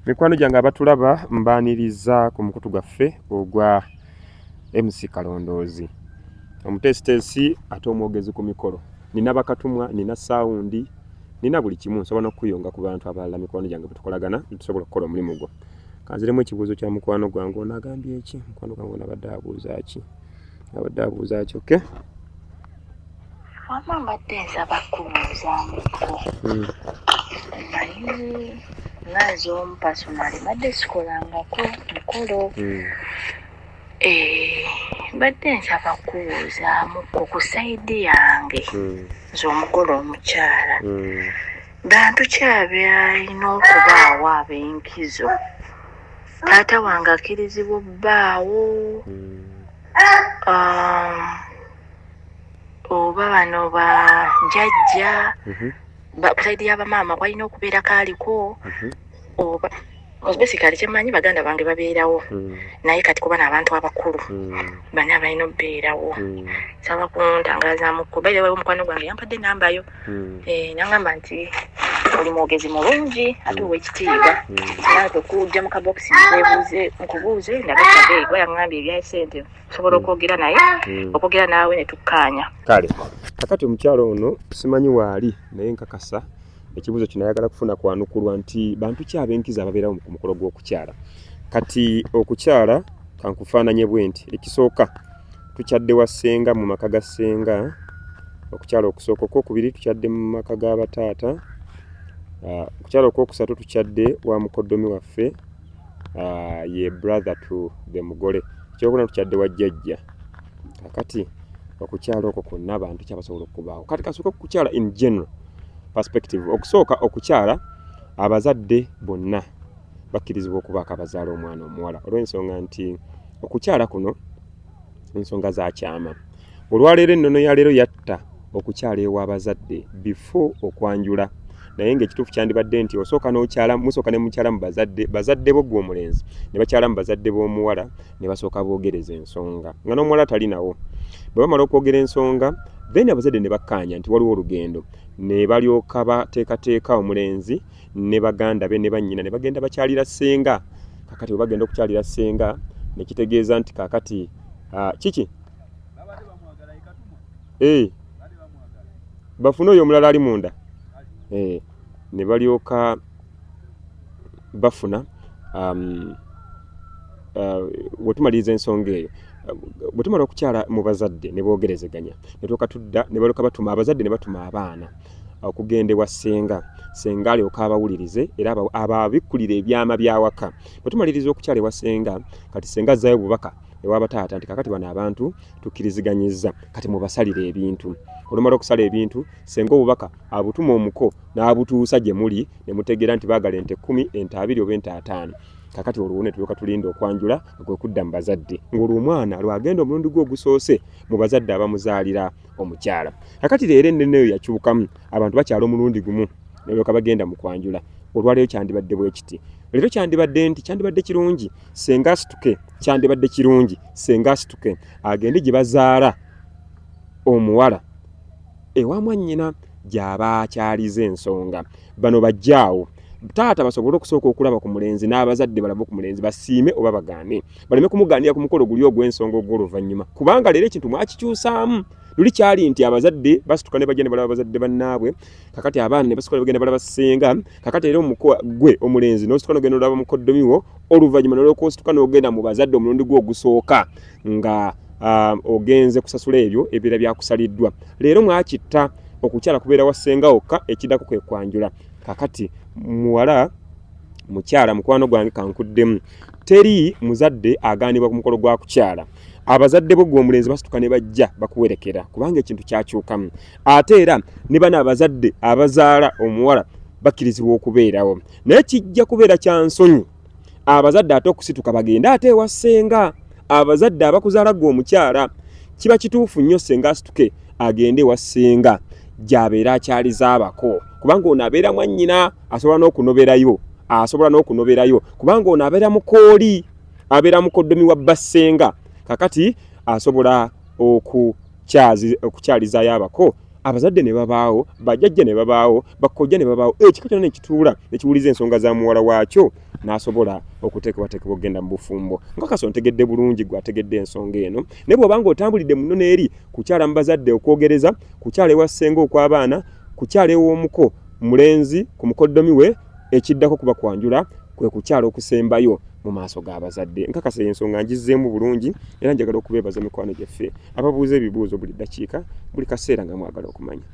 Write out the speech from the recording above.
Mikwano gyange abatulaba mbaniriza ku mukutu gwaffe ogwa MC Kalondoozi. Omutesitesi ate omwogezi ku mikolo. Nina bakatumwa, nina sound, nina buli kimu nsobola n'okuyonga ku bantu abalala mikwano gyange tukolagana tusobola okukola omulimu gwo. Kanziremu ekibuuzo kya mukwano gwange onagambye eki? Mukwano gwange onabadde abuuza ki? Abadde abuuza ki? Okay? Wama mbadde nsaba kubuuzaamuko. Manyi ngazi omu pasonali mbadde sikolangako mukolo. Mbadde nsaba kubuuzaamuko ku sayidi yange z'omukolo omukyala. Bantu ki abyalina okubaawo ab'enkizo? Taata wange akkirizibwa obbaawo. Oba bano ba jjajja sayidi y'abamaama kwalina okubeera kaaliko oba basically kyemmanyi baganda bange babeerawo naye kati kuba n'abantu abakulu bana balina okubeerawo. Nsaba kuntangazaamuko beerewo omukwano gwange yampadde nambayo nangamba nti oli mwogezi mulungi ate ow'ekitiibwa naate okujja mu kabokisi nkubuuze ndabekabe gwe yangambye ebya ssente osobola okwogera naye okwogera naawe ne tukkaanya. Kale kakati omukyalo ono simanyi waali naye nkakasa ekibuuzo kino ayagala kufuna kwanukulwa nti bantu ki ab'enkizo ababeerawo ku mukolo gw'okukyala. Kati okukyala kankufaananye bwe nti ekisooka tukyadde wa ssenga mu maka ga ssenga. Okukyala okusooka, okwokubiri tukyadde mu maka g'abataata. Okukyala okwokusatu tukyadde wa mukoddomi waffe ye brother to the mugole. Ekyokuna tukyadde wa jjajja. Kakati okukyala okwo kwonna abantu kyabasobola okubaawo. Kati kasooka okukyala in general perspective. Okusooka okukyala abazadde bonna bakkirizibwa okubaako abazaala omwana omuwala olw'ensonga nti okukyala kuno ensonga za kyama. Olwaleero ennono ya leero yatta okukyala ew'abazadde before okwanjula. Naye ng'ekituufu kyandibadde nti osooka n'okyala musooka ne mukyala mu bazadde bo gwe omulenzi ne bakyala mu bazadde b'omuwala ne basooka boogereza ensonga nga n'omuwala tali nawo. Bwe bamala okwogera ensonga then abazadde ne bakkaanya nti waliwo olugendo ne balyoka bateekateeka omulenzi ne baganda be ne bannyina ne bagenda bakyalira ssenga. Kakati bwe bagenda okukyalira ssenga ne kitegeeza nti kaakati kiki bafune oyo omulala ali munda ne balyoka bafuna wetumaliriza ensonga eyo bwe tumala okukyala mu bazadde ne boogerezeganya ne tuuka tudda ne balyoka batuma abazadde ne batuma abaana okugenda ewa ssenga. Ssenga alyoka abawulirize era ababikkulira ebyama byawaka. Bwe tumaliriza okukyala ewa ssenga kati ssenga azzaayo bubaka ew'abataata nti kakati bano abantu tukkiriziganyizza kati mubasalire ebintu. Olumala okusala ebintu ssenga obubaka abutuma omuko n'abutuusa gye muli ne mutegeera nti baagala ente 10 ente 2 oba ente 5. Kakati olwo ne tulyoka tulinda okwanjula kwe kudda mu bazadde ng'olwo omwana lwagenda omulundi gwe ogusoose mu bazadde abamuzaalira omukyala. Kakati leero ennene eyo yakyukamu abantu bakyala omulundi gumu ne balyoka bagenda mu kwanjula. Olwaleero kyandibadde bwe kiti. Leero kyandibadde nti kyandibadde kirungi ssenga asituke, kyandibadde kirungi ssenga asituke agende gye bazaala omuwala ewa mwannyina gy'aba akyaliza ensonga. Bano bajjaawo taata basobole okusooka okulaba ku mulenzi n'abazadde balabe ku mulenzi basiime oba bagaane baleme kumugaanira ku mukolo guli ogw'ensonga ogw'oluvannyuma kubanga leero ekintu mwakikyusaamu. Luli kyali nti abazadde basituka ne bagenda balaba abazadde bannaabwe. Kakati abaana ne basituka ne bagenda balaba ssenga. Kakati leero gwe omulenzi n'osituka n'ogenda olaba mukoddomi wo oluvannyuma n'olw'okosituka n'ogenda mu bazadde omulundi gwe ogusooka nga ogenze kusasula ebyo ebibeera byakusaliddwa. Leero mwakitta okukyala kubeera wa ssenga wokka ekiddako kwe kwanjula. Kakati muwala mukyala mukwano gwange kankuddemu teri muzadde agaanibwa ku mukolo gwa kukyala. Abazadde bo gwe omulenzi basituka ne bajja bakuwerekera kubanga ekintu kyakyukamu. Ate era ne bano abazadde abazaala omuwala bakkirizibwa okubeerawo. Naye kijja kubeera kya nsonyi abazadde ate okusituka bagenda ate ewa ssenga. Abazadde abakuzaala gwe omukyala kiba kituufu nnyo ssenga asituke agende ewa ssenga gy'abeera akyaliza abako kubanga ono abeera mwannyina asobola n'okunoberayo kubanga ono abeera mukooli abeera mukoddomi wa bassenga. Kakati asobola okukyalizaayo abako abazadde ne babaawo bajjajja ne babaawo bakojja ne babaawo ekika kyonna ne kituula ne kiwuliza ensonga za muwala waakyo n'asobola okuteekebwateekebwa okugenda mu bufumbo nkakasa ontegedde bulungi gwe ategedde ensonga eno naye bw'obanga otambulidde muno n'eri kukyala mu bazadde okwogereza kukyala ewa ssenga okw'abaana kukyala ew'omuko mulenzi ku mukoddomi we ekiddako kuba kwanjula kwe kukyala okusembayo mu maaso g'abazadde nkakasa ensonga ngizzeemu bulungi era njagala okubeebaza mikwano gyaffe ababuuza ebibuuzo buli ddakiika buli kaseera nga mwagala okumanya